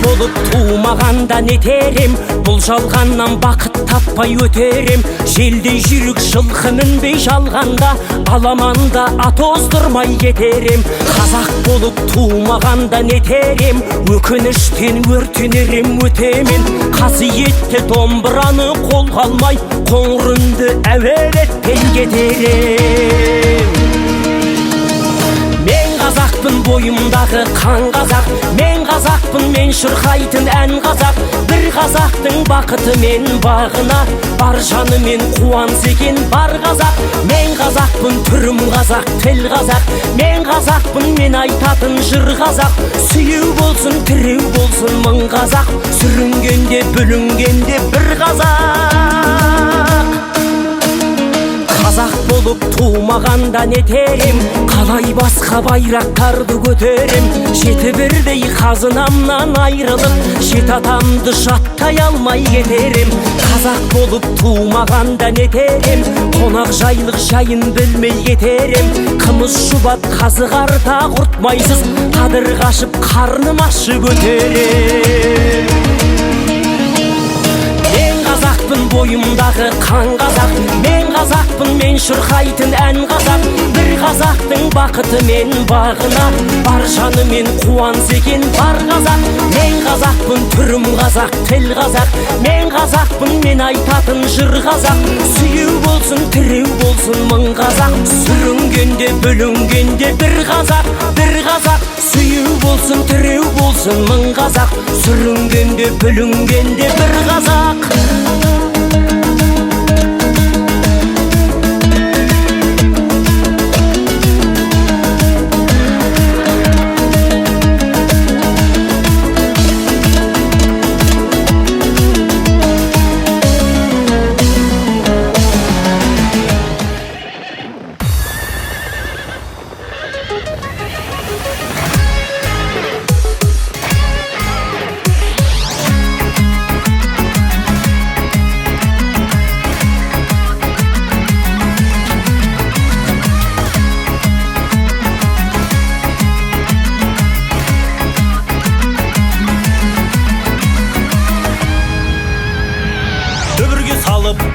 Болып туымағанда нетерем, бұл жалғаннан бақыт таппай өтерем. Желдей жүрік жылқы мінбей жалғанда, аламанда ат оздырмай кетерем. Қазақ болып туымағанда нетерем, өкініштен өртенерем өтемен. Қасиетті домбыраны қолға алмай, қоңыр үнді әуелетпен кетерем. Мен қазақпын, бойымдағы қан қазақ. Мен қазақпын, мен шырқайтын ән қазақ. Бір қазақтың бақыты мен бағына, бар жанымен қуанса екен бар қазақ. Мен қазақпын, түрім қазақ, тіл қазақ. Мен қазақпын, мен айтатын жыр қазақ. Сүйеу болсын, тіреу болсын мың қазақ. Сүрінгенде, бүлінгенде бір қазақ. Қазақ болып туымағанда нетерем, қалай басқа байрақтарды көтерем. Жеті бірдей қазынамнан айрылып, жеті атамды жаттай алмай кетерем. Қазақ болып туымағанда нетерем, қонақ жайлық жайын білмей кетерем. Қымыз шұбат қазы қарта құртмайсыз, қадыр қашып қарным ашы көтерем. Қазақпын, бойымдағы қан қазақ. Мен қазақпын, мен шырқайтын ән қазақ. Бір қазақтың бақыты мен бағына, бар жанымен қуанса екен бар қазақ. Мен қазақпын, түрім қазақ, тіл қазақ. Мен қазақпын, мен айтатын жыр қазақ. Сүйеу болсын, тіреу болсын мың қазақ. Сүрінгенде, бүлінгенде бір қазақ, бір қазақ. Сүйеу болсын, тіреу болсын мың қазақ. Сүрінгенде, бүлінгенде бір қазақ.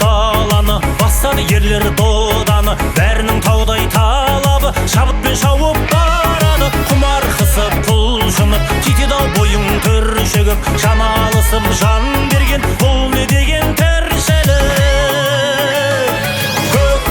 Даланы бастады ерлер доданы, бәрінің таудай талабы шабытпен шауып барады. Құмар қысып құлшынып кетеді-ау бойың түршігіп, жан алысып жан берген бұл не деген тіршілік. Көк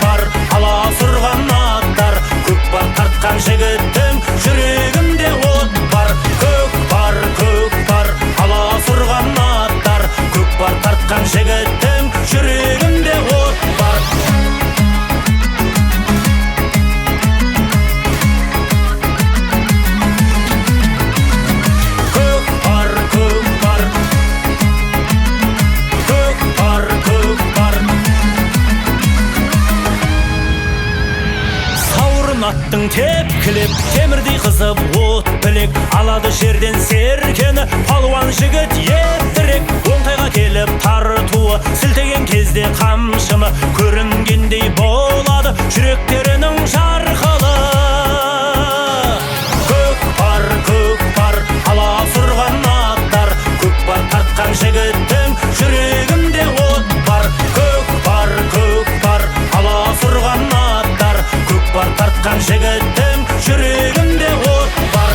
бар аласұрған аттар, көк бар тартқан жігіттің жүрегінде от бар. Көк бар аласұрған аттар, көк бар тартқан жігіттің жүрегінде от бар. Көк бар сауырын аттың тепкілеп, темірдей қызып от білек, алады жерден серкені палуан жігіт еттірек. Оңтайға келіп тартуы, сілтеген кезде қамшыны, көрінгендей болады жүректерінің жарқылы. Көк бар аласұрған аттар, көк бар тартқан жігіттің жүрегінде от бар. Көк бар аласұрған аттар, көк бар тартқан жігіттің жүрегінде от бар.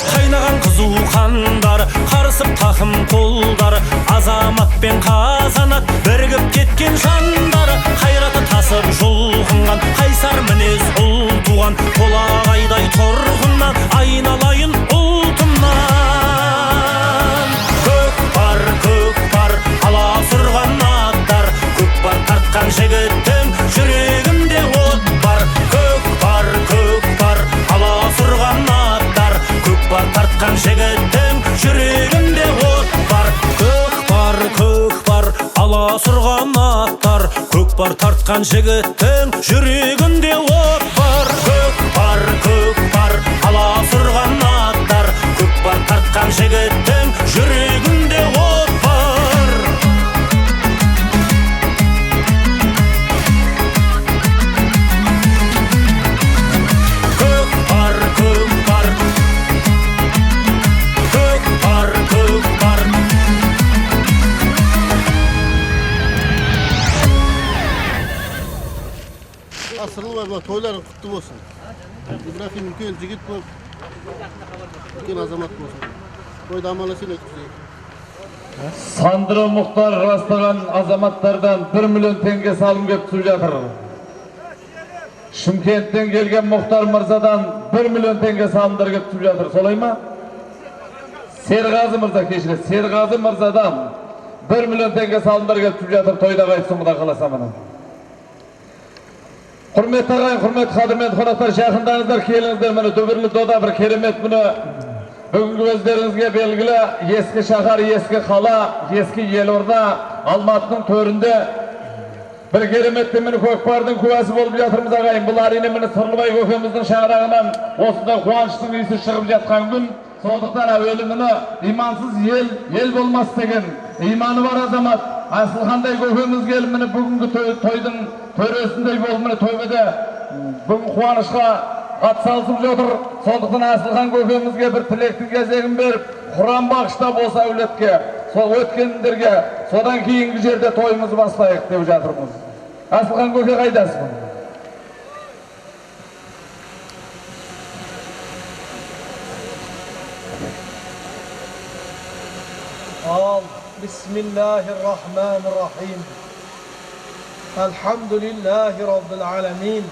Қайнаған қызу қандар, қарысып тақым қолдары, азамат пен қазанат бірігіп кеткен жандары. Қайраты тасып жұлқынған, қайсар мінез ұл туған, толағайдай тұрғыннан айналайын ұлтымнан. Көк бар, аласұрған аттар, көк бар тартқан жігіттің жүрегінде от бар. Көк бар, аласұрған аттар, көк бар тартқан жігіттің жүрегінде от бар. Көк бар, аласұрған аттар, көк бар тартқан жігіттің жүрегінде от бар. Көк бар, аласұрған аттар, көк бар тартқан жігіттің жүрегінде от бар. Көк бар. Асырылбай бұл тойларың құтты болсын. Ибрахим үлкен жігіт болып, үлкен азамат болсын. Тойды амаласын өткізейік. Сандыры Мұхтар растаған азаматтардан 1 миллион теңге салым кеп түсіп жатыр. Шымкенттен келген Мұхтар мырзадан 1 миллион теңге салымдар кеп түсіп жатыр. Солай ма? Серғазы мырза кешіреді. Серғазы мырзадан 1 миллион теңге салымдар кеп түсіп жатыр. Тойда қайтсын мұда қаласа мына. Құрметті ағайын, құрметті қадірменді қонақтар, жақындарыңыздар, келіңіздер. Міне дүбірлі дода бір керемет мұны бүгінгі өздеріңізге белгілі ескі шаһар, ескі қала, ескі елорда Алматының төрінде бір кереметті міне көкпардың куәсі болып жатырмыз ағайын. Бұл әрине міне Сырлыбай көкеміздің шаңырағынан осындай қуаныштың иісі шығып жатқан күн. Сондықтан әуелі міне имансыз ел болмас деген иманы бар азамат Асылхандай көкеміз келіп міне бүгінгі тойдың төресіндей болып міне төбеде бүгін қуанышқа атсалысып жатыр. Сондықтан Асылхан көкемізге бір тілектің кезегін беріп, Құран бағыштап осы әулетке, сол өткендерге, содан кейінгі жерде тойымызды бастайық деп жатырмыз. Асылхан көке қайдасың? Bismillahirrahmanirrahim. Elhamdülillahi Rabbil alemin.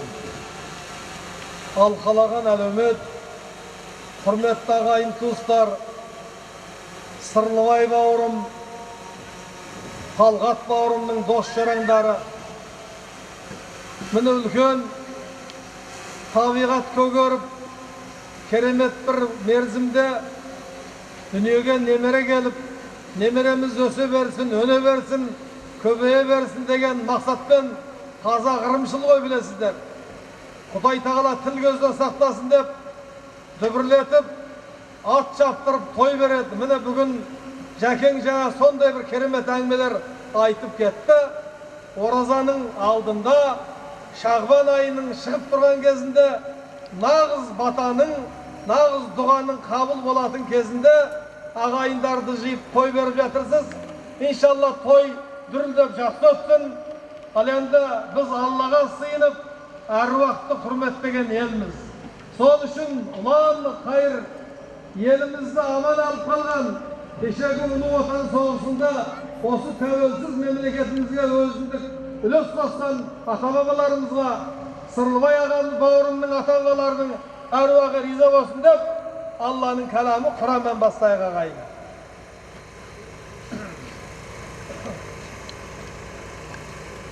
Al қалаған әлеумет, құрметті ағайын туыстар, Сырлыбай бауырым, Талғат бауырымның дос жараңдары, міне үлкен табиғат көгеріп, керемет бір мерзімде дүниеге немере келіп, немереміз өсе берсін, өне берсін, көбейе берсін деген мақсатпен таза ырымшыл ғой білесіздер. Құдай тағала тіл көзден сақтасын деп дүбірлетіп, ат шаптырып той береді. Міне бүгін Жәкең жаңа сондай бір керемет әңгімелер айтып кетті. Оразаның алдында, Шағбан айының шығып тұрған кезінде, нағыз батаның, нағыз дұғаның қабыл болатын кезінде ағайындарды жиып той беріп жатырсыз. Иншалла той дүрілдеп жақсы өтсін. Ал енді біз Аллаға сыйынып, әруақты құрметтеген елміз. Сол үшін ұлан қайыр елімізді аман алып қалған кешегі ұлы отан соғысында осы тәуелсіз мемлекетімізге өзіндік үлес қосқан ата-бабаларымызға, Сырлыбай ағамыз бауырымның ата-бабаларының әруағы риза болсын деп Алланың кәламы Құранмен бастайық ағайын.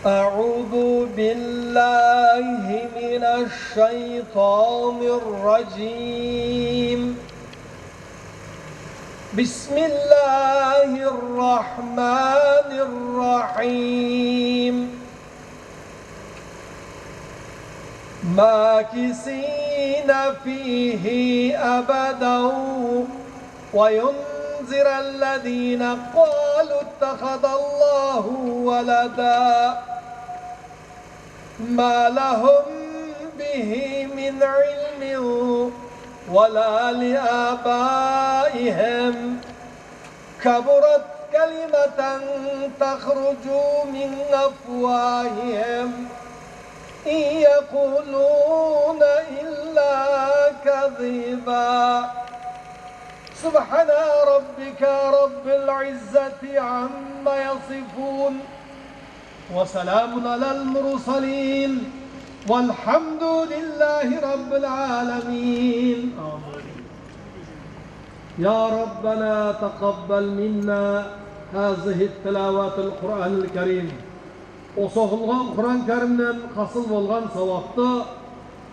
أعوذ بالله من الشيطان الرجيم بسم الله الرحمن الرحيم ماكثين فيه أبدا وينذر الذين قالوا اتخذ الله ولدا ما لهم به من علم ولا لآبائهم كبرت كلمة تخرج من أفواههم إن يقولون إلا كذبا سبحان ربك رب العزة عما يصفون وسلام على المرسلين والحمد لله رب العالمين. Ya Rabbana taqabbal minna hazihi tilavetul Kur'anil Kerim. Осы оқылған Құран кәрімнен қасыл болған сауапты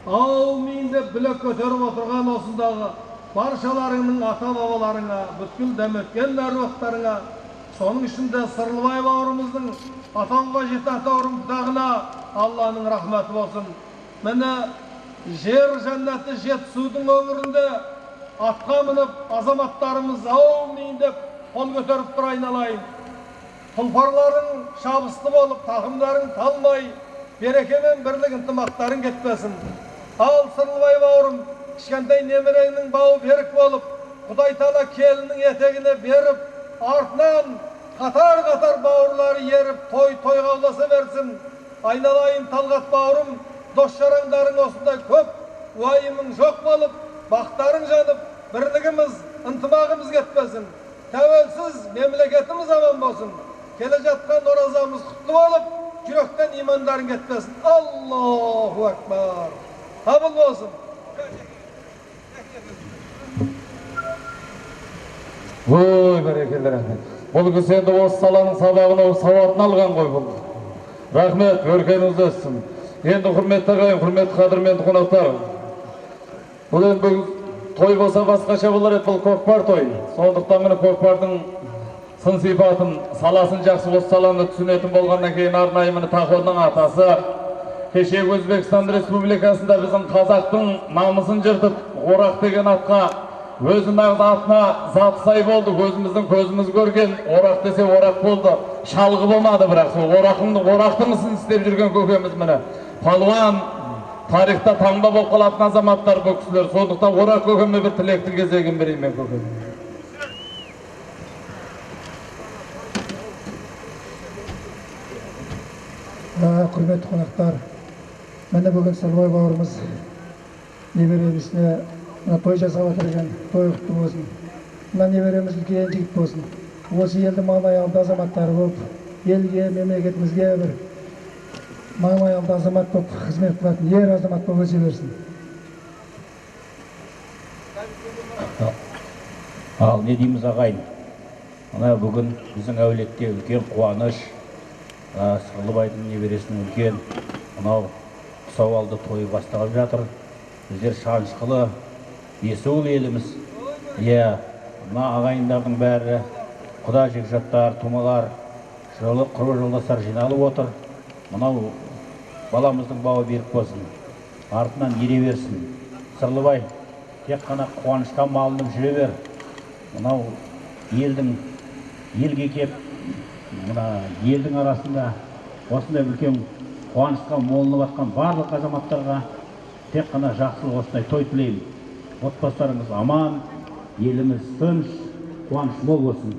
аумин деп білек көтеріп отырған осындағы баршаларыңның ата-бабаларыңа, бүткіл дәметкен әруақтарыңа, соның ішінде Сырлыбай бауырымыздың атанға жеті ата-бауырым бұтағына Алланың рахматы болсын. Міне жер жәннаты жетісудың өңірінде атқа мініп азаматтарымыз аумин деп қол көтеріп тұр айналайын. Тұлпарларың шабысты болып, тақымдарың талмай, береке мен бірлік ынтымақтарың кетпесін. Ал Сырлыбай бауырым, кішкентай немереңнің бауы берік болып, Құдай Тағала келіннің етегіне беріп, артынан қатар-қатар бауырлары еріп, той-тойға ұласа берсін. Айналайын Талғат бауырым, дос-жарандарың осындай көп, уайымың жоқ болып, бақтарың жанып, бірлігіміз, ынтымағымыз кетпесін. Тәуелсіз мемлекетіміз аман болсын. Келе жатқан оразамыз құтты болып, жүректен имандарың кетпесін. Аллаху акбар. Қабыл болсын. Ой, бәрекелді рахмет. Бұл кісі енді осы саланың сабағын, сауатын алған ғой бұл. Рахмет, өркеніңіз өссін. Енді құрметті ағайын, құрметті қадірменді қонақтар. Бұл енді той болса басқаша болар еді, бұл көкпар той. Сондықтан міне көкпардың сын сипатын, саласын жақсы осы саланы түсінетін болғаннан кейін арнайы міне Тақуаның атасы кеше Өзбекстан Республикасында біздің қазақтың намысын жыртып, Орақ деген атқа өзі нағыз атына заты сай болды. Өзіміздің көзіміз көрген Орақ десе Орақ болды. Шалғы болмады, бірақ сол Орақтың ісін істеп жүрген көкеміз міне. Палуан тарихта таңба болып қалатын азаматтар бұл кісілер. Сондықтан Орақ көкеме бір тілекті кезегін берейін мен көкем. Құрметті қонақтар, міне бүгін Сырлыбай бауырымыз немеремізіне той жасап отырған, той құтты болсын. Мына немереміз үлкен жігіт болсын. Осы елді маңайалды азаматтары болып, елге, мемлекетімізге бір маңайалды азамат болып қызмет қылатын ер азамат болып өсе берсін. Ал не дейміз ағайын? Мына бүгін біздің әулетте үлкен қуаныш, Сырлыбайдың небересінің үлкен мынау сауалды тойы басталып жатыр. Біздер шанышқылы есуыл еліміз. Мына ағайындардың бәрі құда жекжаттар, тумалар, құрбы жолдастар жиналып отыр. Мынау баламыздың бауы берік болсын, артынан ере берсін. Сырлыбай, тек қана қуанышқа малынып жүре бер. Мынау елге кеп, мына елдің арасында осындай үлкен қуанышқа молынып атқан барлық азаматтарға тек қана жақсылық, осындай той тілеймін. Отбасыларыңыз аман, еліміз тыныш, қуаныш мол болсын.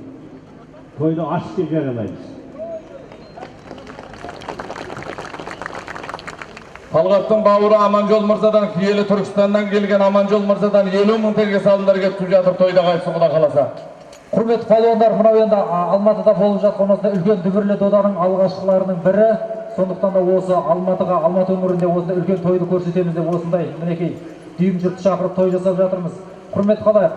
Тойды ашық деп жариялаймыз. Талғаттың бауыры Аманжол мырзадан, киелі Түркістаннан келген Аманжол мырзадан 50 мың теңге салымдар кетіп жатыр, тойда қайтсын Құда қаласа. Құрметті палуандар, мынау енді Алматыда болып жатқан осындай үлкен дүбірлі доданың алғашқыларының бірі. Сондықтан да осы Алматыға, Алматы өңірінде осындай үлкен тойды көрсетеміз деп осындай мінекей дүйім жұртты шақырып той жасап жатырмыз. Құрметті қалайық,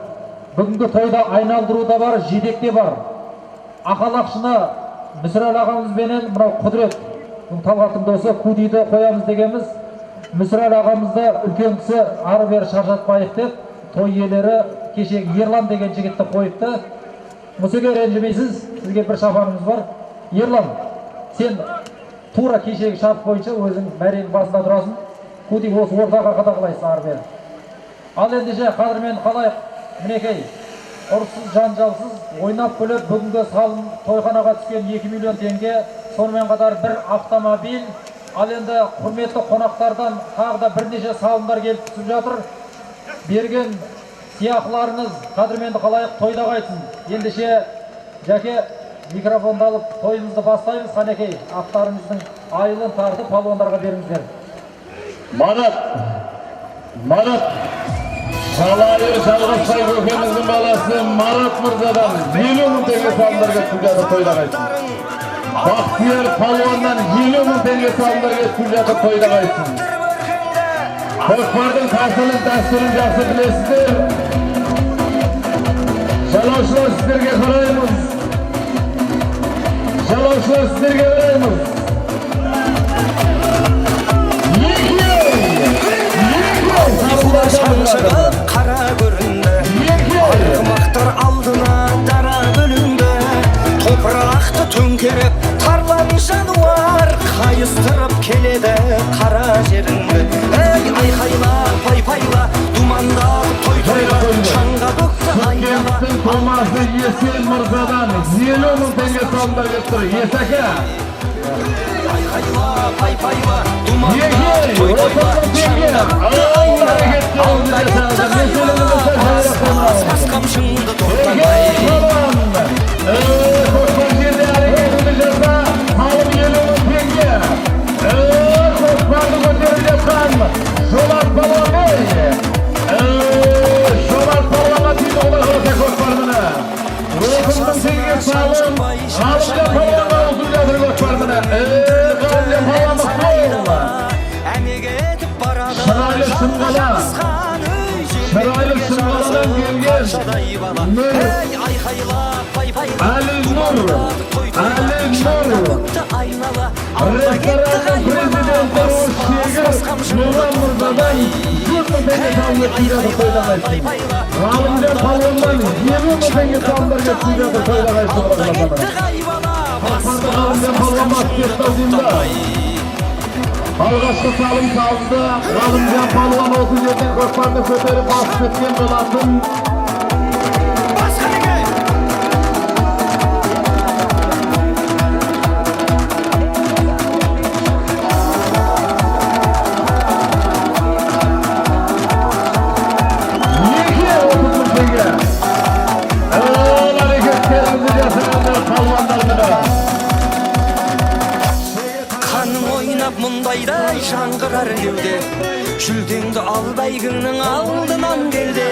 бүгінгі тойда айналдыруда бар, жетекте бар. Ақалақшыны Мүсірәлі ағамызбенен мынау Құдірет, Талғаттың досы Кудиді қоямыз дегенбіз. Мүсірәлі ағамызды үлкен кісі ары бері шаршатпайық деп, той иелері кешегі Ерлан деген жігітті қойыпты. Мүсіге ренжімейсіз, сізге бір шапанымыз бар. Ерлан, сен тура кешегі шарт бойынша өзің мәрең басында тұрасың. Куди осы ортаға қадағалайсың ары бері. Ал ендеше қадірмен қалайық, мінекей, ұрыссыз, жанжалсыз, ойнап күліп бүгінгі салым тойханаға түскен 2 миллион теңге, сонымен қатар бір автомобиль. Ал енді құрметті қонақтардан тағы да бірнеше салымдар келіп түсіп жатыр. Берген сияқыларыңыз қадірменді қалайық, тойда қайтсын. Ендеше жәке микрофонды алып тойымызды бастаймыз. Қанекей, аттарыңыздың айылын тартып палуандарға беріңіздер. Марат, Жалайыр Жалғасбай көкеміздің баласы Марат мырзадан 50 мың теңге салымдар кетіп жатыр, тойда қайтсын. Бақтияр палуаннан 50 мың теңге салымдар кетіп жатыр, тойда қайтсын. Көкпардың тәсілін, дәстүрін жақсы білесіздер. Жалаушылар sizlerge karayımız. Жалаушылар sizlerge verayımız. Şanşığı kara göründü Argımaqtır aldına dara bölündü Topraқты tönkerep tarlan januar Kayыстırıp kelede kara жерінді Ey ayhayla pay-payla Dumanda toy-toyla Şanga döktü aynala Türkiye'nin toması Yesel Mırzadan 20 000 tenge salda gettir. Yeseke. Ayhayla pay-payla Dumanda toy-toyla Şanga döktü aynala Alda gitti ayvala Bas kamşındı to'xtamay Ko'rpan yerda hareketimiz jasa Halım 20 000 tenge. Ko'rpanni ko'tarib yapsan Jo'lat Palvonbey. Jo'lat Palvonga tiydi Xudo xohlasa ko'rpanini. 30 000 tenge salım. G'alibjon Palvonga o'tiradir ko'rpanini. G'alibjon Palvonga Şıraylı Sımgala Şıraylı Sımgala'dan gelgen Nur Ali Nur Restoranın prezidenti Şegir Nurhan Mırzadan 100 000 tenge salımda tiydi koylamayısın. G'alibjon Palvondan 20 000 tenge salımda tiydi koylamayısın. G'alibjon Palvon basket aldığında Alğaçkı salım saldı, G'alibjon Palvon 37 ko'rpanni ko'tarib bosib ketgan bo'lardim. Mundayday жаңғырар кеуде Жүлдеңді ал бәйгіңнің алдынан келді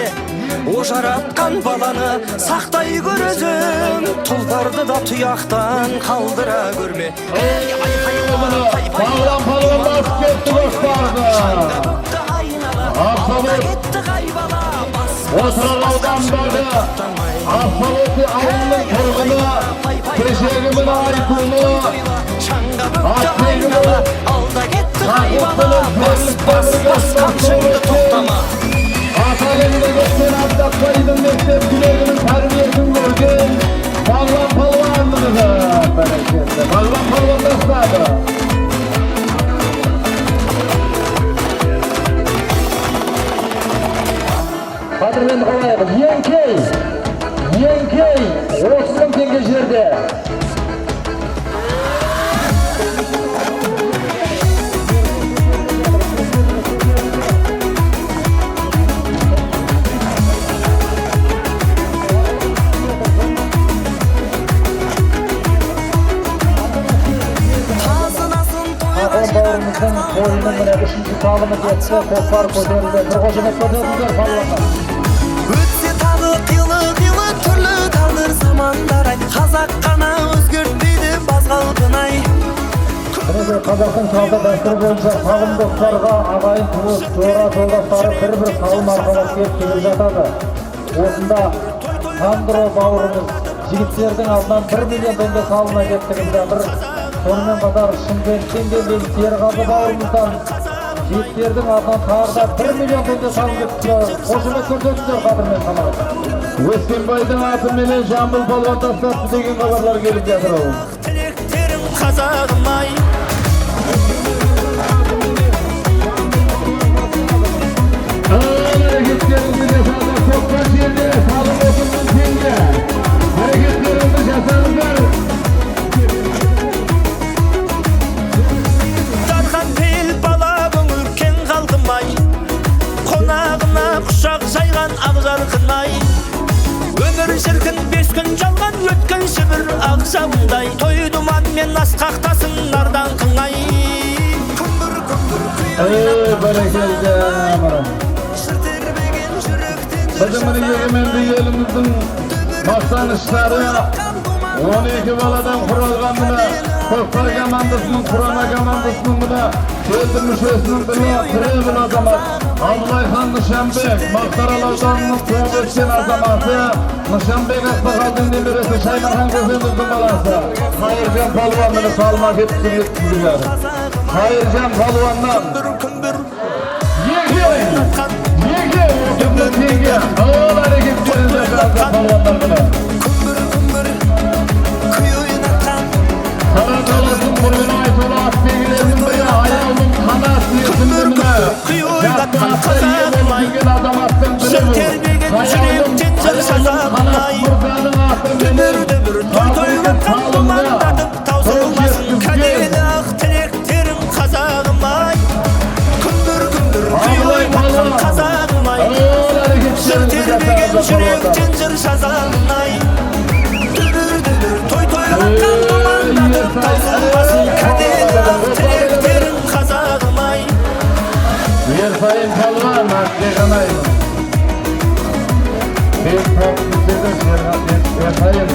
О жаратқан баланы сақтай көр өзің Тұлпарды да тұяқтан қалдыра көрме Bağlan Palvon basıp ketdi ko'rpardi. O'tirar audandagi Absoluti avulning turg'uni Keshegimin aytuni Alda ketdi hayvana Bas kamşыңды to'xtama Atalığında geçen Abdakbay'ın mektep gülerinin terbiyesini gördün. Bağlan Palvon'dı. Bağlan Palvon dostları. Qadrmenli qo'yaylik. Yenkey 30 000 tenge жерде. Baurimizin to'yinin mine 3-cü salımı geçti. Ko'par ko'tarildi. Bir qo'shimcha ko'tarildi Palvonga. Өтсе тағы қилы түрлі тағдыр замандар ай Қазақ қана өзгертпейді баз қалпын-ай Қазақтың салты дәстүрі бойынша сағым достарға ағайын туыс, жора жолдастары бір салым арқалап келіп жатады. Осында Сандро бауырымыз жігіттердің алдынан 1 миллион теңге салым әкеттігін жатыр. Сонымен қатар Шымкенттен келген Серғазы бауырымыздан жігіттердің алдынан тағы да 1 миллион теңге салым әкеттігін қошемет көрсетіңдер қадірмен қамағыз. Өскенбайдың атыменен Жамбыл Palvon тастапты деген хабарлар келіп жатыр. Тілектерім қазағым-ай Hareketlerimizi жасады, Ko'ppan жерде салым 30 000 tenge. Hareketlerimizi жасаңыздар. Дархан пейіл бала көңіл кен қалдым-ай Қонағына құшақ жайған ақ жарқын-ай Өмір шіркін 5 күн жалған өткен шүбір ақ жауындай Той думанмен асқақтасын нардан қыңай Бәрекелді амырым. Bizim egemenli elimizin maqtanışları 12 baladan kuralganına Toqlar komandasının, Kurana komandasının buna Sözün müşesinin bile Trebil azamat Abdulayxan Nişanbek, Maqtaral Avdanının tuğub etken azamatı Nişanbek Akbaqaldın demiresi Şaymarhan Gözümüzün balası Hayırcan Palvanını salmak etsin yetkizdiler Hayırcan Palvan'dan Yege! Cümlet yege! Ağıl hareketlerinizle Hayırcan Palvan'dan bile Karatalasın burnuna ait ola akbegilerinin biri ayağımın kanat yetimimine Yapma hatta iyi olmayan adam attım biri bu Ayağımın kanat murdanın attım beni Fabrikin sağlığına Toz yetkizgin Ağlay balon Ağıl hareketlerinizi yaparlar Sayın Palvan, Akdeganayım. Bir top bitirdim, Sayın.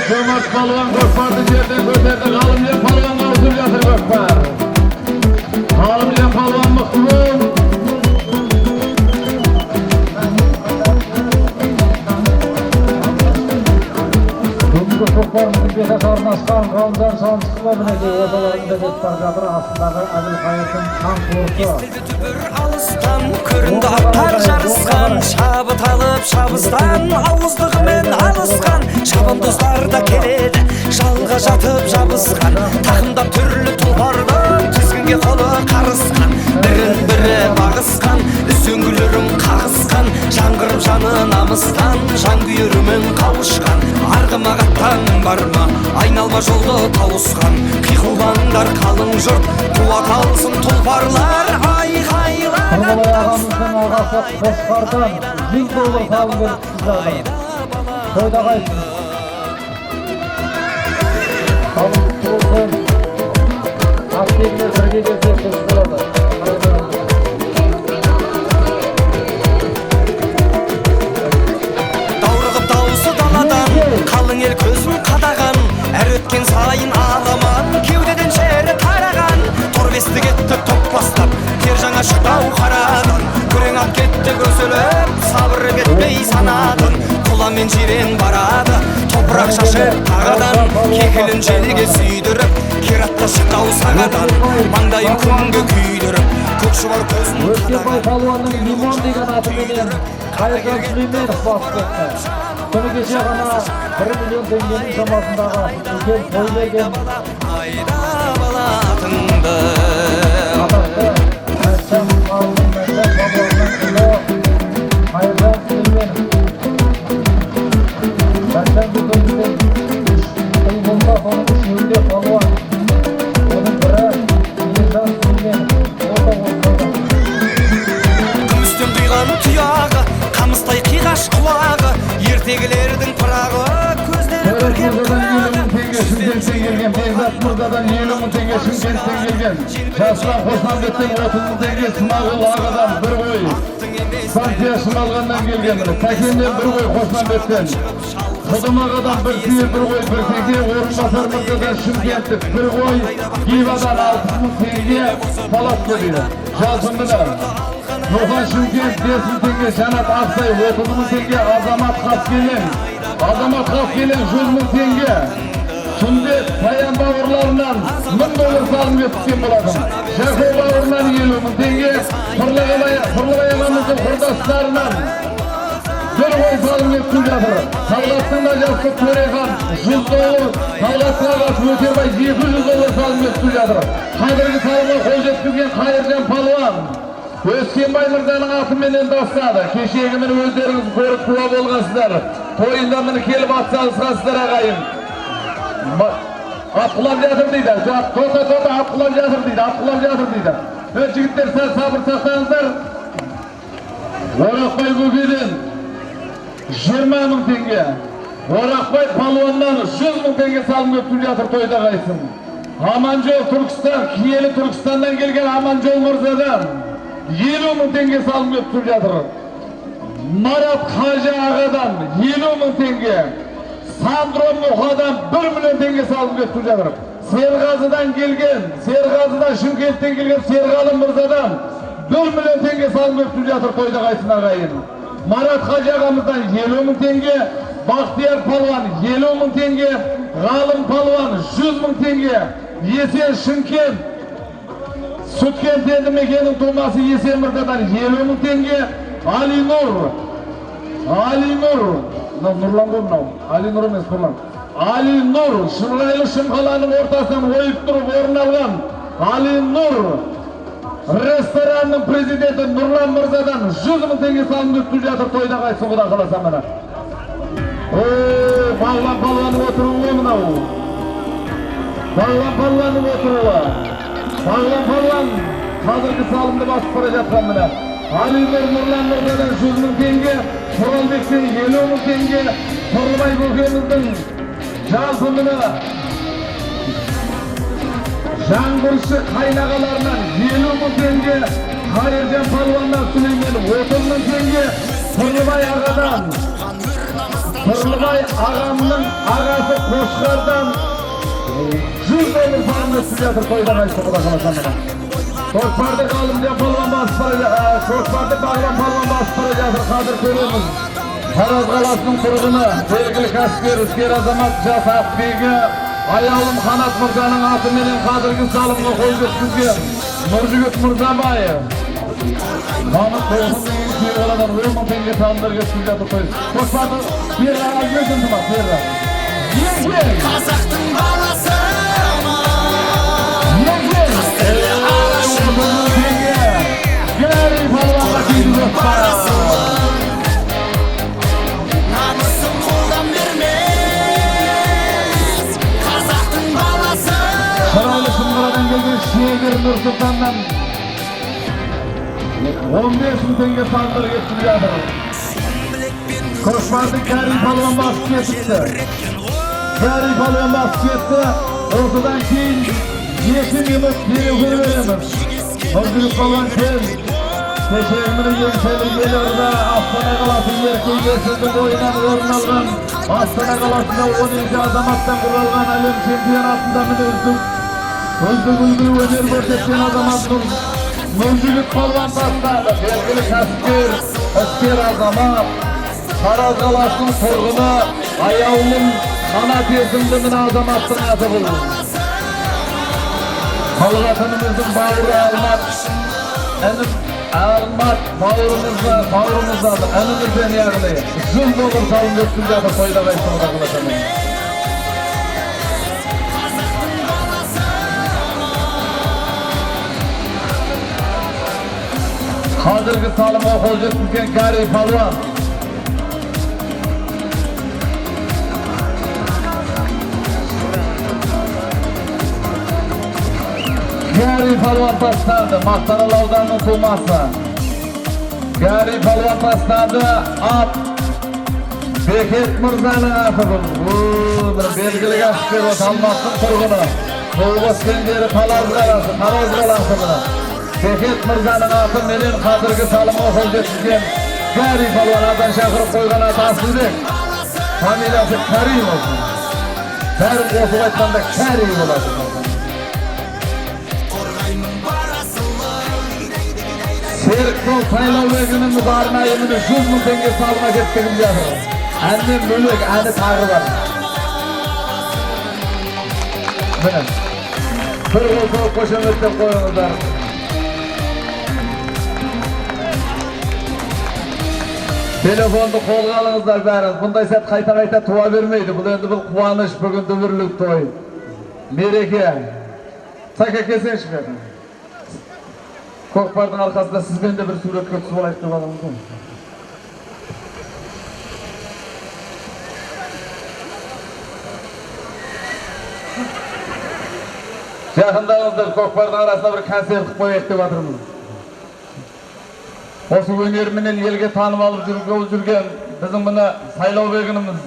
Cömert Palvan Gökbar'dı yerden gösterdi. Halimce Palvan avzul yatır Gökbar. Halimce Palvan mıhtırım. Çocuklarımızın gece karnaşkan kavimden şanslılarına göre odalarında göstergedir aslında Әбілқайырдың қан қорысы. Алыстан көрінді аттар жарысқан шабыт алып шабыстан ауыздығымен алысқан шабандоздар да келеді жалға жатып жабысқан тақымдап түрлі тұлпардан тізгінге қолы қарысқан бірін бірі бағысқан үзеңгілерін қағысқан жаңғырып жаны намыстан жанкүйерімен қауышқан арғымағаттан бар ма айналма жолды тауысқан қиқулаңдар қалың жұрт қуат алсын тұлпарлар айғайлар Құрманай ағамыздың ағасы Қошқардан жин толы салым беріп сіздерді. Тойда қайтсын. Салым болсын. Ақбекте бірге келсе сөз болады. Даурығып дауысы даладан қалың ел көзін қадаған әр өткен сайын аламан кеудеден жері тараған торбесті кетті топ бастап тер жаңа шықтау қарадан күрең ат кетті көсіліп сабыры кетпей санадын құламен жирен барады топырақ шашып тағадан кекілін желге сүйдіріп кератта шықтау сағадан маңдайын күнге күйдіріп көкшұбар көзін Өскенбай палуанның Лимон деген атыменен Қайыржан Сүлейменов басып кетті. Күні кеше ғана 1 миллион теңгенің шамасындағы үлкен той берген айда балатыңды атақты Әсем ауылының мәлі палуанның ұлы Қайыржан Сүлейменов. Әсем бүгінгі той болса соның үшеуінде палуан. Оның бірі Ержан Сүлейменов. күмістен құйған тұяғы қамыстай қиғаш құлағы ертегілердің пырағы көздері көрген Beyzat Murda'dan 20.000 tenge Şimkent'ten gelgen Şahsılan Hoşmanbet'ten 30.000 tenge Smağıl Ağa'dan bir boy Santiya Şimalgan'dan gelgen Takim'den bir boy Hoşmanbet'ten Kıdım Ağa'dan bir tüye bir boy bir tenge Orunbasar Murda'dan Şimkent'ten bir boy Giva'dan 6.000 tenge Palat geliyor Şahsındılar Yohan Şimkent 5.000 tenge Şanat Aksay 30.000 tenge Azamat Kaskelen Azamat Kaskelen 100.000 tenge Şimdi Sayan bağırlarından $1000 salım yetişken buladım. Şako bağırından 20.000 tenge, Fırlıqayağımızın kurdaslarından bir koy salım yetişken жатыр. Talgat'ın Jastık Töreyhan, Жуздоğlu, Talgat'ına қатып Өтербай $200 salım yetişken жатыр. Қадырғы салымға қол жеткізген Қайыржан Палуан. Өскенбай Мырзаның атыменен дастады. Кешегі мені өздеріңіз көріп куә болғансыздар. Тойында мені келіп атсалысқансыздар ағайын. Atqılab жатыр дейді. Тота atqılab жатыр дейді. Жігіттер сабыр сақтаңыздар. Орақбай Көкеден 20.000 tenge. Орақбай Палуаннан 100.000 tenge салым өткізіп жатыр тойда қайсын. Аманжол Түркістан, Киелі Түркістаннан келген Аманжол Мырзадан 50.000 tenge salım götürüp жатыр. Marat Hacı Ağa'dan 50.000 tenge. Sandro Muha'dan 1 milyon tenge salım götürüp жатыр. Sergazı'dan gelgen, Sergazı'dan Şımkent'ten gelgen Sergalı Mırzadan 1 milyon tenge salım götürüp жатыр toyda qayсын ağayın. Marat Hacı Ağa'mızdan 50.000 tenge, Bahtiyar Palvan 50.000 tenge, Galım Palvan 100.000 tenge, Yesen Şımkent, Sütkent endi mekenin tuğması Yesen Mırzadan 50.000 tenge, Ali Nur, Nurlan Gurnav, Ali Nur emes Nurlan. Ali Nur, Şırgaylı Şımkalanın ortasından oyup durup orun algan Ali Nur, restoranın prezidenti Nurlan Mırzadan 100.000 tenge salım götürüp жатыр toyda qayсы Құда қаласа mana. Bağlan palvanın oturuğu mı o? Bağlan palvanın oturuğu. Bağlan palvan hazırki salımda basıp para жатқан mana. Ali Nur Nurlan Mırzadan 100.000 tenge, Turalbek'ten 50.000 tenge, Turlubay Gökemizдің жалпымына жаңғыршы қайнағаларынан 50.000 теңге, Қайыржан Палуаннан Сүлеймен 30.000 теңге, Тұрлыбай ағадан, Тұрлыбай ағамның ағасы Қошқардан 100 доллар салым өтіп жатыр тойдан айтты Құда қаласа мына. Көкпарды Ғалымжан Палуан басып бара жатыр, Көкпарды Бағлан Палуан басып бара жатыр, қазір көреміз. Тараз қаласының тұрғыны, белгілі кәсіпкер, іскер азамат жас Ақбегі, Аяулым Қанат Мырзаның атыменен қазіргі салымға қол жеткізген Нұржігіт Мырзабаев. Мамыт 9.000 теңге қаладан 10.000 теңге салымдар кеткізіп жатыр той. Көкпарды бері ағазбен тұнды ма? Еңген! Қазақтың баласы! Еңген! 10.000 теңге! Гәрі палуанға кейді көкпарды! Şaraylı Şımkıradan gelген Şehir Nursultan'dan 15.000 tenge salımlar geçip жатыр. Koşmardı Kari Palvan basıp ketipti. Kari Palvan basıp ketti. Ortadan keyin yetim yemek diye veremiz. Nurgülük Palvan kel. Teşekkürünü gençleri geliyorda Astana Kalası erkeği boyundan orun algan. Astana Kalası'nda 12 azamattan kuralgan alem şempiyonatında Özdük Ulgulu öner görsetken azamat Nurgülük Palvan tasladı. Belgili kәсіпкер, іскер azamat. Taraz Kalası'nın torgunu Ayaulum Kanat Esimli'nin azamattın adı bulur. Halkatanımızın bağırı Almat bağırımızdadır, önümüzden yağını 100 dolar salım götürüp жатыр toyda qayсы Құда қаласа мына. Hazırki salımға қол жеткізген Кәрі Палуан. Kari Palvan tasladı, Maqtanal audanının tuğması. Kari Palvan tasladı, at Beket Mırza'nın atı bu. Bir belgili kәсіпкер o Talmaqtың тұрғыны. Toğuz kenderi Taraz Kalası buna. Beket Mırza'nın atı menen қазіргі salımға қол жеткізген Kari Palvan adan şақырып қойған аты Асылбек. Familiyası Karim olsun. Бәрін қосып айтқанда Kari болады. Serik'ten saylav ögünümüz arnayımını 100.000 tenge salına ketkirim жатыр. Әннен бөлек әні тағы бар. Міне, бір қол соғып қошеметтеп қойыңыздар. Telefonды қолға алыңыздар бәріңіз. Бұндай сәт қайта туа бермейді. Бұл енді бұл қуаныш, бүгін дүбірлік той. Мереке. Сака келсеңші бәрін. Көкпардың арқасында сізбен де бір суретке түсіп алайық деп аламыз ғой. Жақындаңыздар, көкпардың арасында бір концерт қойып деп жатырмыз. Осы өнеріменен елге танып алып жүрген біздің мына сайлау бегініміз,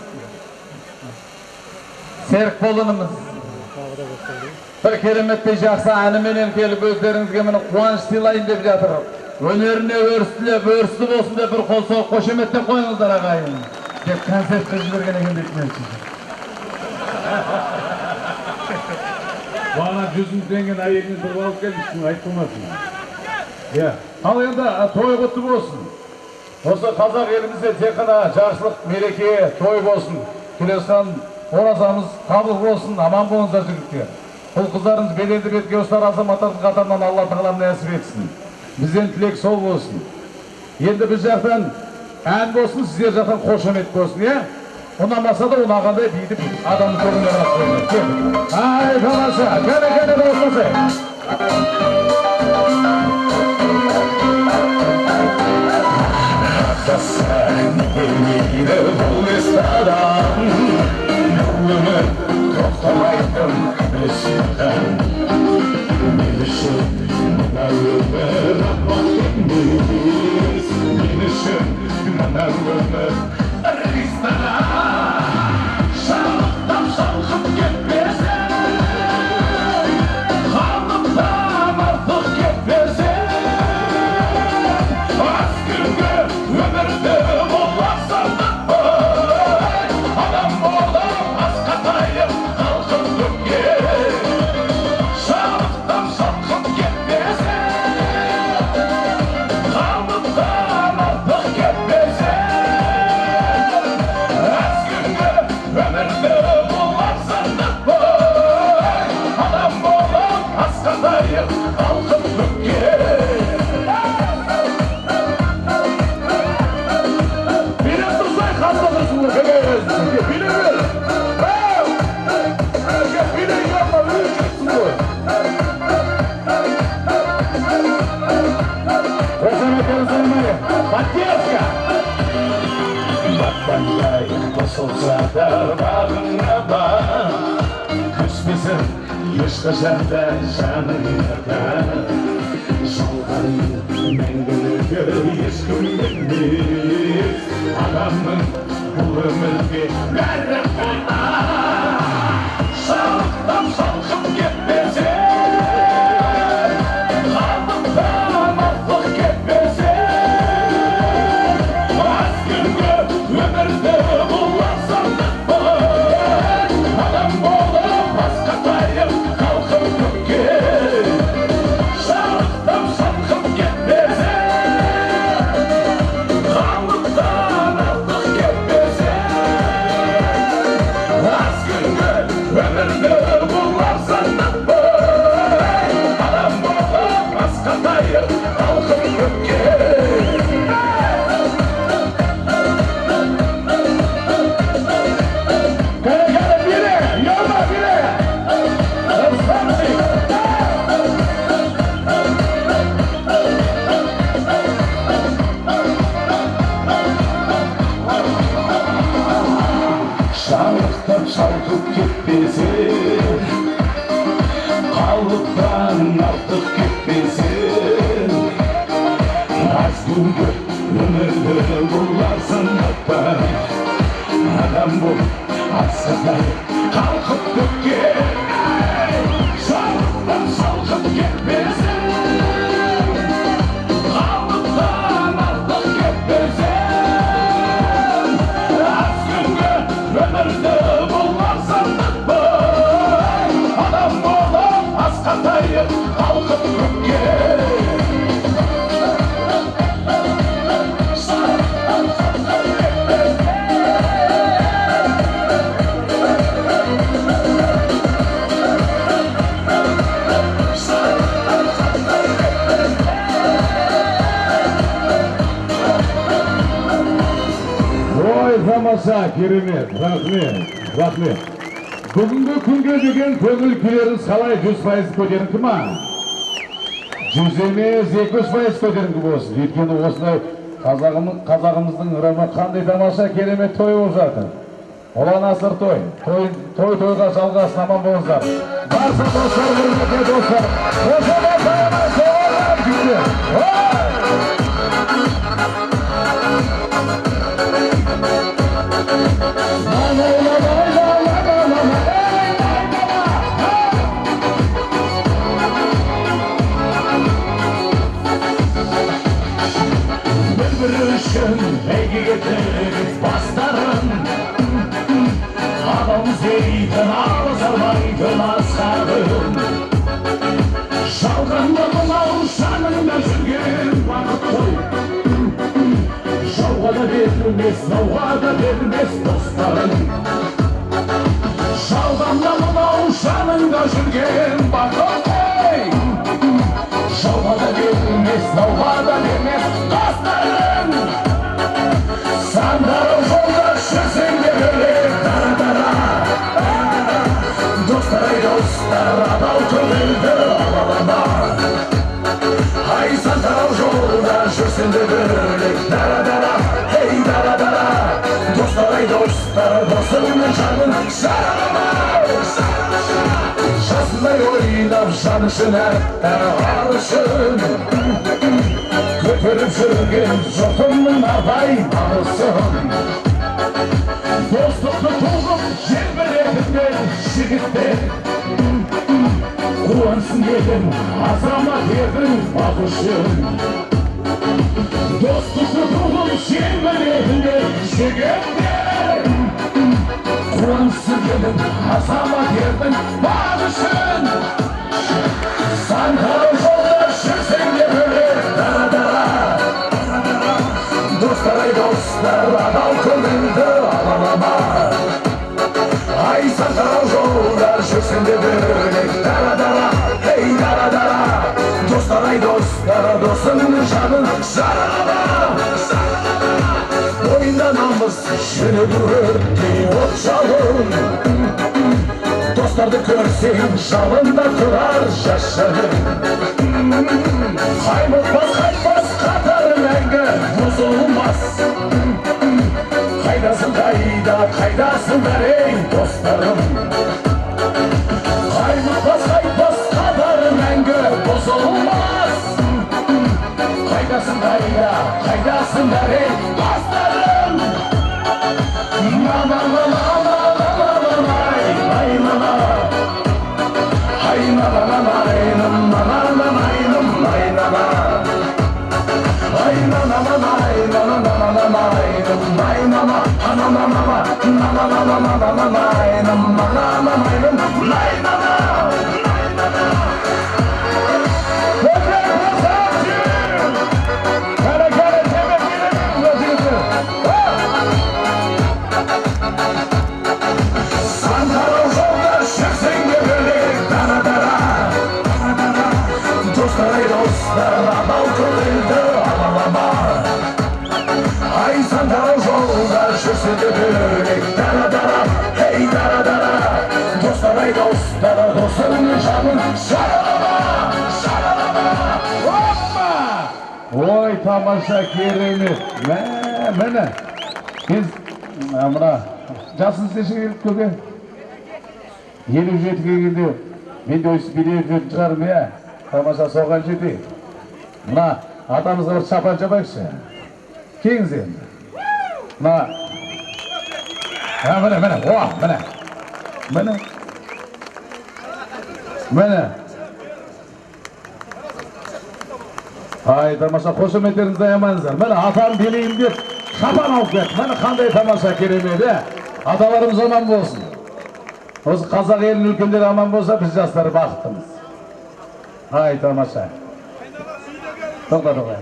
Серік Болынымыз. Bir keremеттей жақсы әніменен келіп өздеріңізге мені қуаныш сыйлайын деп жатыр. Önерine өрісті болсын деп бір қол соғып қошеметтеп қойыңыздар ағайын. Деп концертті жіберген екен деп мен сізді. Бана 100 теңгені әйелінен тұрып алып келдіңіз, айтылмасын. Ал енді той құтты болсын. Осы қазақ елімізде тек қана жақсылық, мереке, той болсын. Келесхан оразамыз қабыл болсын, аман болыңыздар жігіттер. Бұл қыздарымыз беделді бетке ұстар азаматтардың қатарынан Алла тағала нәсіп етсін. Бізден тілек сол болсын. Енді біз жақтан ән болсын, сіздер жақтан қошемет болсын, ұнамаса да ұнағандай бейді адамды көріне қарап қойыңдар. Ай, тамаша, кәне болсын. Sen elmeydi bu ısladan Yolunu toplamaydım eskiden Bilişim günahımı rahmetimiz Bilişim günahımı Ristana Şarlıktan şarkıp gitmesin Kanlıktan artık gitmesin Ömürde bularsan adam oğlum az katayım kalkıp Türkiye Şarkıdan şarkıp gitmesin Kanlıktan artık gitmesin Az günde ömürde bularsan adam oğlum az katayım kalkıp Türkiye Batmanday basılsa da bağına bak Küsmesin yaşkasanda sanıyaka Salgayı mengülü yeskümdeniz Adamın bu ömürge verip koyma Sağlıktan salkıp gitmesin Kanlıktan artık gitmesin Az günde ömürde bularsan Adam olup az katayım kalkıp Türkiye Sağlıktan salkıp gitmesin Kanlıktan artık gitmesin Az günde ömürde bularsan Adam olup az katayım kalkıp Türkiye Şarkıdan şarkıp gitmesin Kalıptan artık gitmesin Az günde ömürde bularsan Adam bu asırlar kalkıp Türkiye Şarkıdan şarkıp gitmesin Kalıptan artık gitmesin Az günde ömürde bularsan Adam olup az katayım kalkıp Türkiye Tamasa, керемет, рахмет. Бүгінгі күнге деген көңіл күйлеріңіз қалай 100% көтеріңкі ма? 100 емес, 200% көтеріңкі болсын. Өйткені осындай қазағымыздың ырымы қандай тамаша керемет той болып жатыр. Ұлан асыр той. Тойға жалғасын, аман болыңыздар. Барса достар, көрмеке достар. кім асқағым жалғанда мынау жаныңда жүрген бақыт қой жауға да берілмес науға да берілмес достарың жалғанда мынау жаныңда жүрген бақыт қой жауға да берілмес науға да берілмес достарың сандары жолда жүрсең де бөлек дара достар-ай достар адал көңілді алалама ай сандары жолда жүрсең де бөлек дара ей дара достар-ай достар досыңның жанын жаралама жасындай ойнап жан үшін әр үшін көтеріп жүрген жұртымның абай намысын достықты туғып желбіреткен жігіттер қуансын елім азамат едің бақ үшін достықты туғып желбіреткен жігіттер қуансын елім азамат едің бақ үшін сандары жолда жүрсең де бөлек дара достар-ай достар адал көңілді алалама ай сандары жолда жүрсең де бөлек дара ей дара достар-ай достар досыңның жанын жаралама бойында намыс жүрегі өрттей от жалын достарды көрсең жалында тұрар жашырын қаймықпас қайтпас қатар мәңгі бұзылмас қайдасың қайдасың әрең достарым қаймықпас қайтпас қатар мәңгі бұзылмас қайдасың қайдасың әрең достарым достар-ай достар досыңның жанын жаралама Ой, тамаша, керемет. Міне, біз мына жасыңыз нешеге келіп көке? 57-ге келгенде мен де өйстіп билеп жүретін шығармын, иә? Тамаша, соған жетейік. Мына атамызға бір шапан жабайықшы. Келіңіз енді. Мына міне. Ай, тамаша, қошеметтеріңізді аямаңыздар. Міне атам билейін деп шапан алып кетті. Міне қандай тамаша керемет, е? Аталарымыз аман болсын. Осы қазақ елінің үлкендері аман болса, біз жастар бақыттымыз. Ай, тамаша. Тоқта.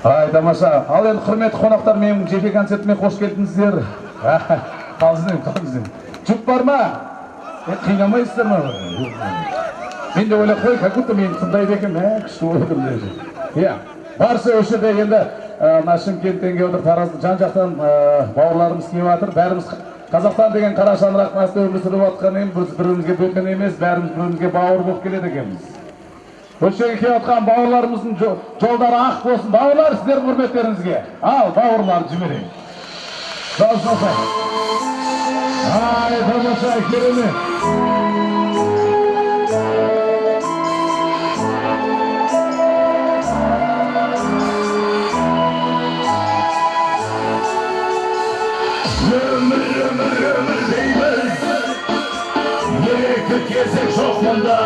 Ай, тамаша. Ал енді құрметті қонақтар, менің жеке концертіме қош келдіңіздер. Қалызын. Жұп бар ма? Қинамайсыздар ма? Мен де ойлап қой, как будто мен тыңдайды екен, күшті ойладым деді. Иә, барсы өші де енді Шымкенттен келіп отыр, Таразды жан-жақтан бауырларымыз келіп жатыр. Бәріміз Қазақстан деген қара шаңырақ астында өмір сүріп жатқанмен бір-бірімізге бөтен емес, бәріміз бір-бірімізге бауыр болып келеді екенбіз. Осы жерге келіп жатқан бауырларымыздың жолдары ақ болсын. Бауырлар, сіздердің құрметтеріңізге. Ал, бауырларды жіберейін. Жалшылсай. Ай, тамаша, керемет. Ömür deymiz Екі кезек жоқ мұнда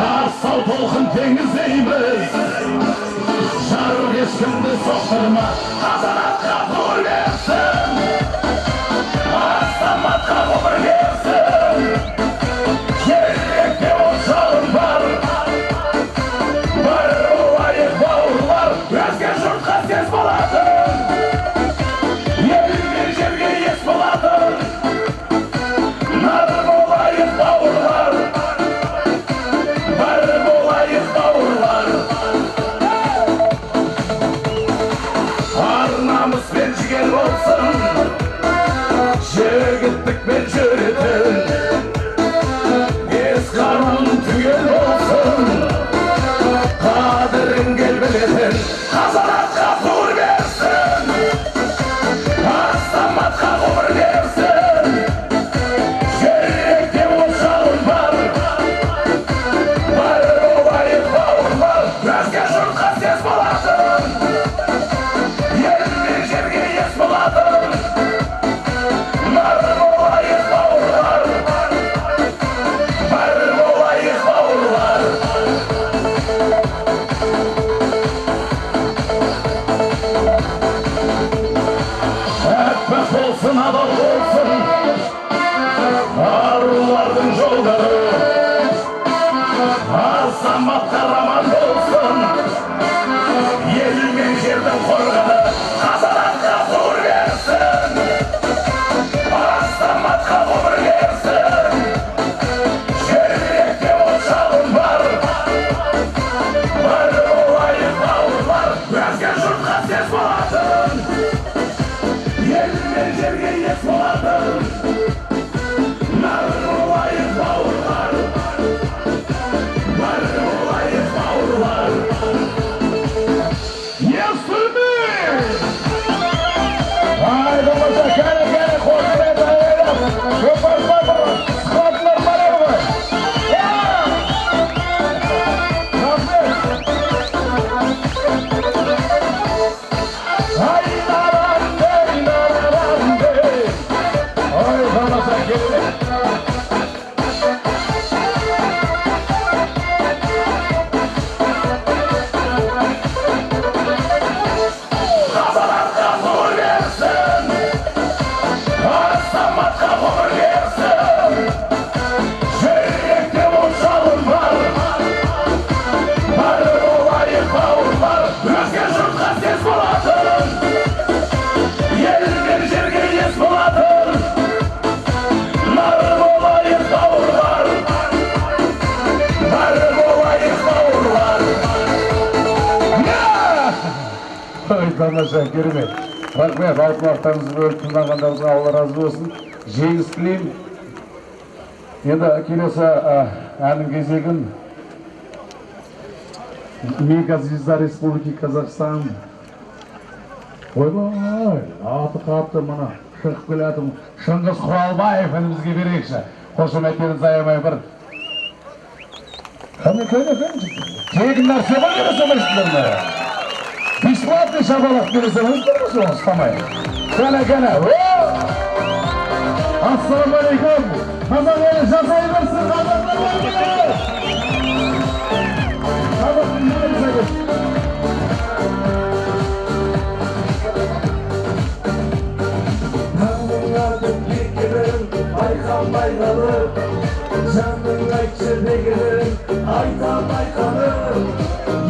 Асау толқын теңіздейміз Жарық ешкімді соқтырма Азаматқа қол берсін ettik beceritin Eskarın tüyel olsun Kaderin gel biletin Hazaratka sur versin Aslamatka umur versin Şerrekte uçağın var Var olayı bağır var Özge şurtka ses buladın Yerin жерге ес buladın Var olayı bağır var Var olayı bağır var Ekmek olsun, adam olsun Arılardın yolları Azamat kahraman olsun Yenilmeyen yerden korkanı Kazanan nur versin Azamat kahraman versin Şerrekte uçağın var Var olayı bağır var Özge şurtka ses buladın Yenilmeyen yerge yes buladın Var olayı bağır var Var olayı bağır var Yasını! Haydi başa kere korkmaya dayanalım. Köpekler var, sıkıntılar var mı? Ya! Nasıl? Haydaran dey. Ay bana sen gelin. Kazanan nur versin Aslamat kahraman versin Şerrekte uçağın var Var olayı bağır var Özge şurtka ses buladın Yenilmeyen жерге yes buladın Var olayı bağır var Var olayı bağır var Ой, тамаша, керемет. Рахмет, алтын уақыттарыңызды бөліп тыңдағандарыңызға Алла разы болсын. Жеңіс тілеймін. Енді келесі әннің кезегін Мега звезда Республики Казахстан. Ойбай, аты қатты мына шығып келатым Шыңғыс Құралбаев інімізге берейікші. Қошеметтеріңізді аямай бір. Тегін нәрсе ғой бересің Бесплатный шабалақ бересіңіз тұрмыз оны ұстамай. Кәне. Ассалаумағалейкум. Қазақ елі жасай берсін, қазақтар елі. Қазақтың елі сәкет. Таңның артып кекелін, айқанбай қалып, жанның айтшы дегенін, айтамай қалып,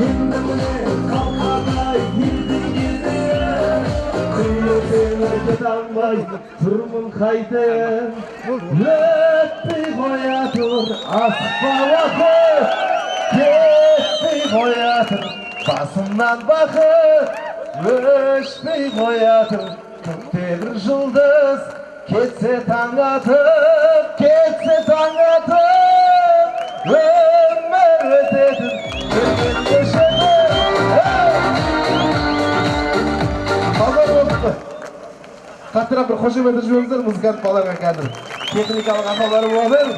енді міне қалқадай елдің Күйлесен өтет алмай тұрмын қайтын Өтпей қоя тұр асықпа уақыт Кетпей қоя тұр басымнан бақыт Өшпей қоя тұр көктегі жұлдыз Кетсе таң атып Өмір өтетін өткен Қаттырақ бір қошеметті жіберіңіздер, музыкант балаға қазір техникалық ақаулары болады.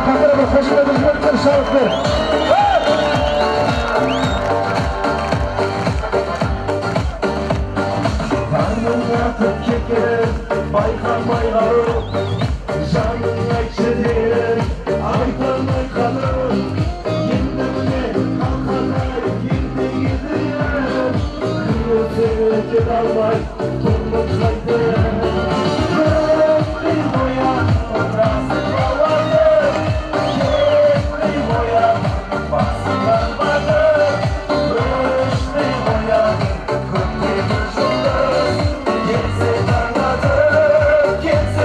Қаттырақ бір қошеметті жіберіңіздер, шарықтыр. Байқамай қалып, жаның айтшы дейін, айтамай қалып, енді міне қалқадай елдің едіен, күлесен өтет алмай, тұрмын қайтын. Өтпей қоян, расың балады, кетпей қоян, басыңнан батып, өшпей қоян, көктегі жұлдыз, кетсе таң атып, кетсе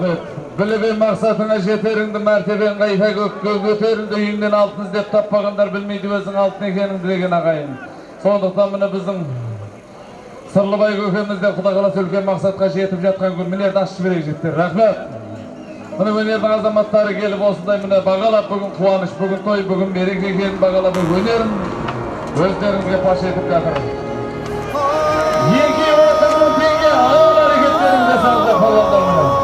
rahmet. Bilib maksatına jeterindi, merteben kayfa göterindi, üyünden altın izlep tappaganlar bilmeydi özün altın ekenin dilegen agayın. Sonduktan mine bizim Sırlıbay kökemizde Xuda kalasa ülken maksatqa jetip jatkan gün minerdi aşçı berek jettir. Rahmet. Mine önerдің azamatları gelip olsunday mine bagalap bugün kuvanış, bugün toy, bugün berek ekenin bagalap önerin özlerinizge paş etip jatırın. Yeki ortamın tenge ağır hareketlerinde sağlıkla palvanlarına.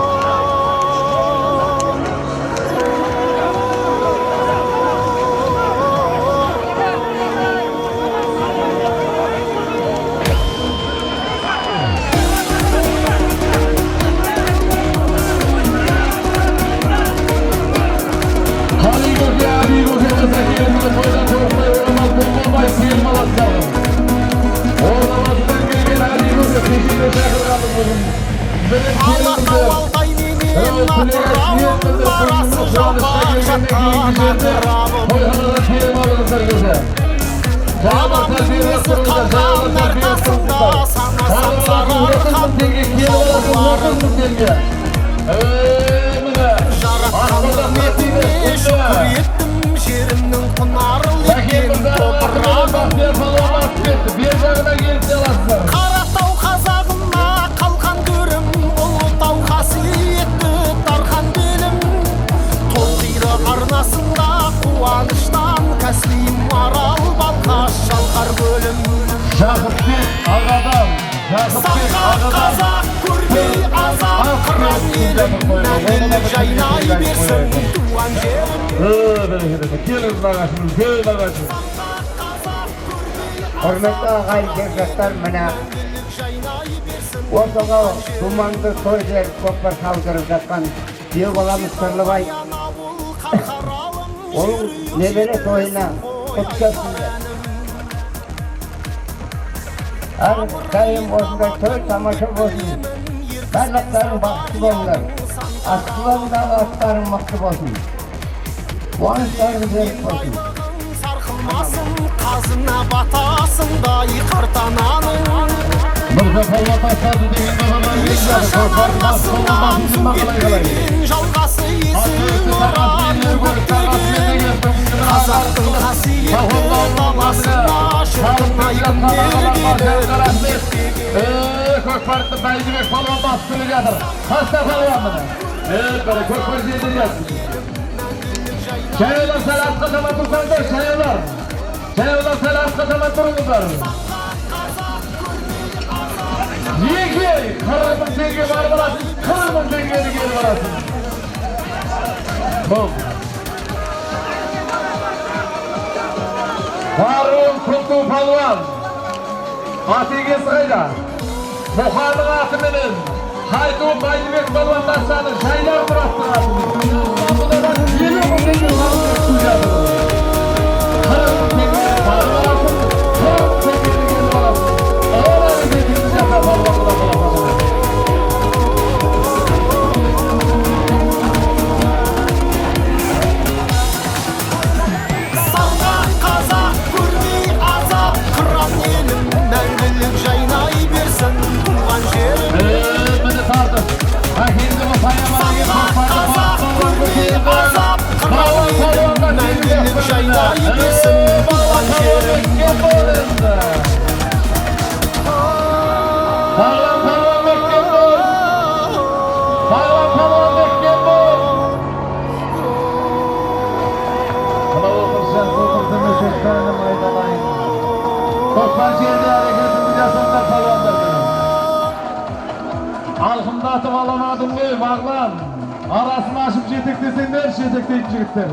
Allah kavalday nemen atırabım Arası жалғап жатқан атырабым Бабам денесі қалғандар қасында Санасам сарарқан жолдарым Жаратқанның етіне шүкір еттім Жерімнің құнарлы екен топырағым Қаратау қазағыма қалқан көрім Ұлытау қасиетті тархан белім Толқиды арнасында қуаныштан Кәсілім арал балқаш шалқар бөлім Жақыпбек ағадан Сақат қазақ көрмей азап қыран елім Мәңгілік жайнай берсін туған жерім Келіңіз ағашым, үлкен ағашым. Құрметті ағайын жастар, мына ортаға думанды той көкпар салдырып жатқан күйеу баламыз Сырлыбай оның немере тойына құт келсіңдер. Әрдайым осындай той тамаша болсын. Барлықтарың бақытты болыңдар. Астыларыңдағы аттарың мықты болсын. Қуаныштарың берік болсын. Сарқылмасын, қазына батасындай қартананың Ешқашан арнасынан су кетпеген жалғасы есін ұран өрбектеген Қазақтың қасиетті даласына жұртың айын мерген Көкпарды Бәйдібек палуан басып келе жатыр. Хаста палуан міне. Көкпар жетір жатыр. Şayalar sel alt katama dursanlar, şayalar sel alt katama durunlar. Yeki, kırmın tenge var barasın, kırmın tengeni geri barasın. Bol. Harun Kuntu Palvan, Atiye Sırayla, Muharrem Atımının, Haydun Baydibek Palvan Taşlanı, şaylar bıraktı atımını. Сағат қазақ көрмей азап қыран елім Мәңгілік жайнай берсін туған жерім Сағат қазақ көрмей азап қыран елім Мәңгілік жайнай берсін туған жерім Alkımdatып alamadım ne bağlan. Arasını açıp jeteklesenler jetekteyip jigitler.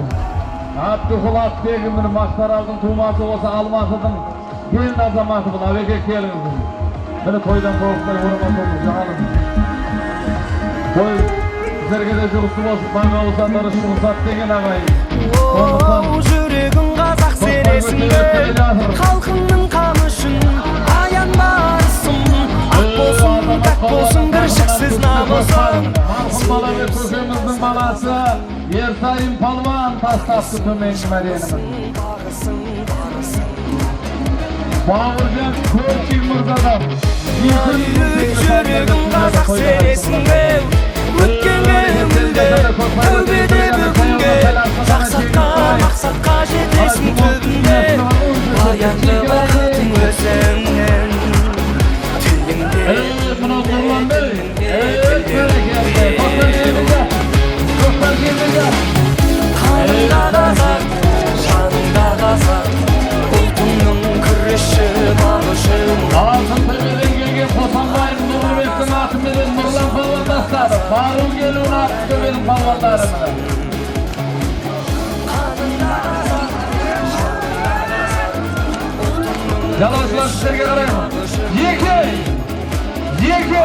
Abdühul Atbegim'in maktar aldın tuğması olsa Almatı'dın gelin azamaты бұл авеге келіңіз. Міне тойдан тоғыздай орама тоғыз жағалым. Той сіздерге де жұғысы болсын, маңа ұлсандары шығысат деген ағайын. Жүрегің қазақ сересінде халқыңның қамышын аянбарсың ақ болсын пәк болсын кіршіксіз намысың Балабек көкеміздің баласы Ерсайым Палван тастапты төменгі мәреніміз. Бауыржан Көрші Мұрзадан жүрегің қазақ сересінде өткен өмірде тәубеде бүгінге жақсатқа мақсатқа жетесің түбінде баянды бақытың өзіңнен тіліңде қаныңда қазақ жаныңда қазақ ұлтыңның күріші бағышың алтын төбеден келген қосанбайым нұрлыбектің атыменен нұрлан палуан тастады бару келуін аты төбенің палуандары жалаушылар сіздерге қараймын екі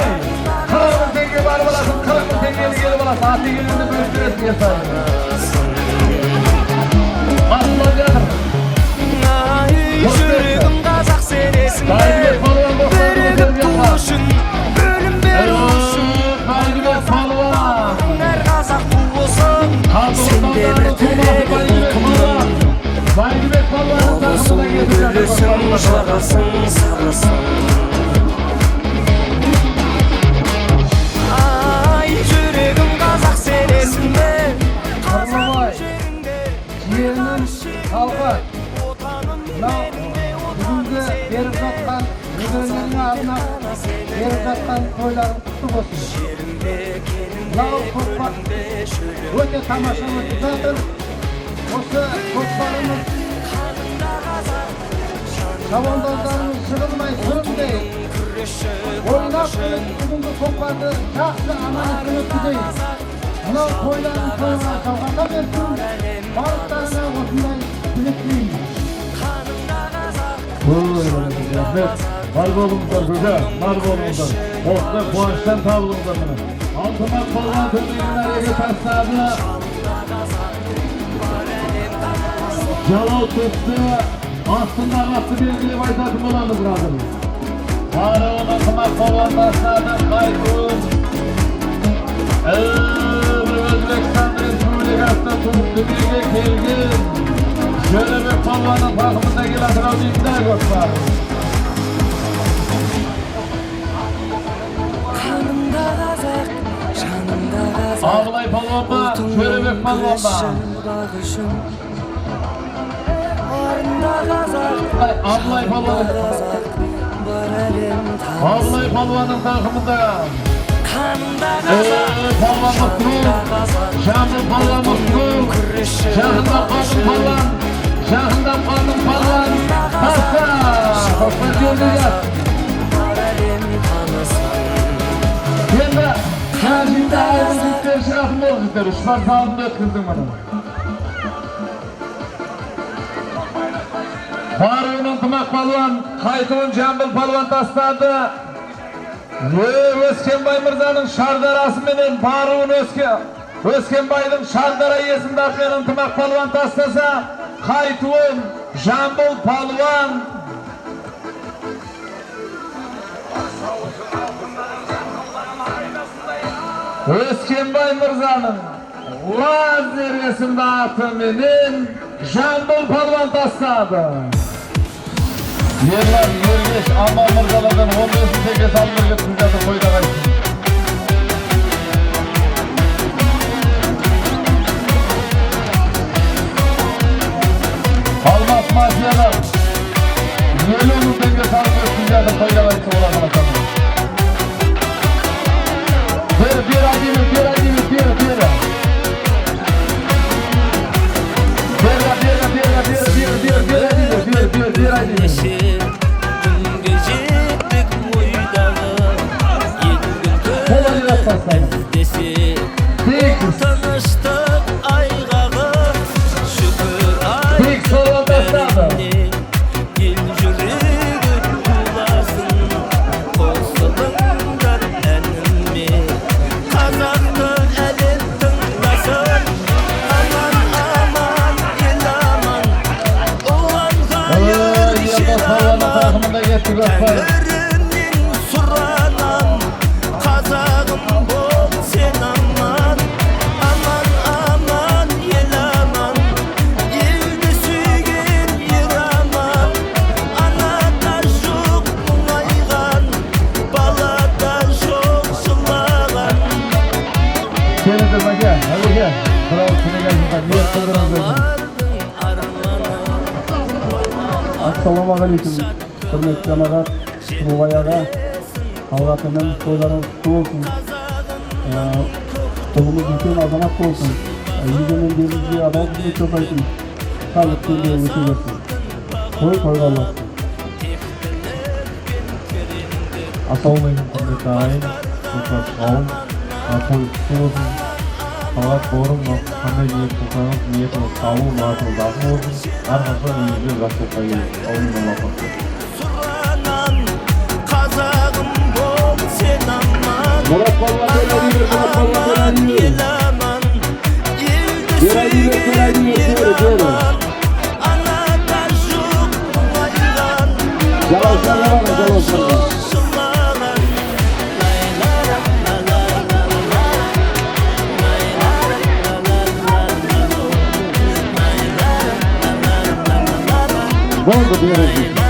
40 мың теңге барып аласың 40 мың теңгені келіп аласың аты келуінде бөлістіресің есайын асылап жатыр жүрегім қазақ сенесің бе бірігіп туу үшін бөлім беру үшін әр қазақ туысың сенде бір тілегім ұлтымның ұлысың гүлісің жарасың сарысың ай жүрегім қазақ сенесің бе қазақ жеріңде халқы бүгінгі беріп жатқан өздерінің арнап беріп жатқан тойларын құтты болсын. Мынау көкпар өте тамаша өтіп жатыр. Осы көкпарымыз шабандоздарымыз жығылмай сүрінбей ойнап бүгінгі көкпарды жақсы аман өткізейік. Мынау тойларын тойға жалғаса берсін, барлықтарына осындай тілектеймін. Бар болыңыздар көже, бар болыңыздар. Осындай қуаныштан табылыңыздар міне. Алтыннан болған төбегін әреге тастады. Жалау төсті астында қатты белгілеп айтатын боламыз қазір. Бары оны қымақ болған тастады, қайтуын. Өзбекстан Республикасынан туып дүниеге келген Жөребек палуанның тақымында келатыр ау деймін көкпар. қанымда қазақ жанымда қазақ Абылай палуан ба, Жөребек палуан ба? арында қазақ Абылай палуан. Абылай палуанның тақымында қанымда қазақ палуан мұқтың, жамбыл палуан мұқтың, жақында қалдың палуан, жақында қалдың палуан, таста, қоспан жөнді жат. Енді қажында айырын жеттер шығатын бол жеттер, ұшпар салымды өткіздің мұны. Баруының тымақ палуан, қайтуын жамбыл палуан тастады. Өскенбай мырзаның шардарасыменен баруын Өскенбайдың шардара есімді атымен ынтымақ палуан тастаса, қайтуын жамбыл палуан. Өскенбай мырзаның лазер есімді атыменен жамбыл палуан тастады. Ерлан Ергеш Аман мырзалардан 15 теңге салынып кеткен жатыр қойда қайтсын. Алмас Масиядан 50 мың теңге салынып кеткен жатыр қойда қайтсын оларға қайтсын. Tanıştık aygağı şükür ayetlerine Gel yürüyün bulasın Olsunlar enimi Kazak'tın elin tınlasın Aman aman el aman Ulan hayır işin aman Tenörünün suranan Kazak'ın bol sen aman Aman aman el aman Elini süygen yer aman Anada çok muaygan Balada çok sılağan Assalamualaikum. Hürmetli cemaat, Ruvayaga, Havratının toylarınız kutlu olsun. Tolumuz bütün azamat olsun. Yüzenin denizli adam gibi çok aytın. Sağlık türlüğe geçeceksin. Toyga Allah'sın. Assalamualaikum құрметті ағайын, құрметті қауым, той құтты болсын. Талап борым, қандай ниет қылсаңыз, ниетіңіз қабыл, ниетіңіз ақыл болсын. Әрқашан үйіңізге жақсылыққа келіңіз. Аумин Аллах. Murat Balvan Belediye, Murat Balvan Belediye. Boldu diyoruz.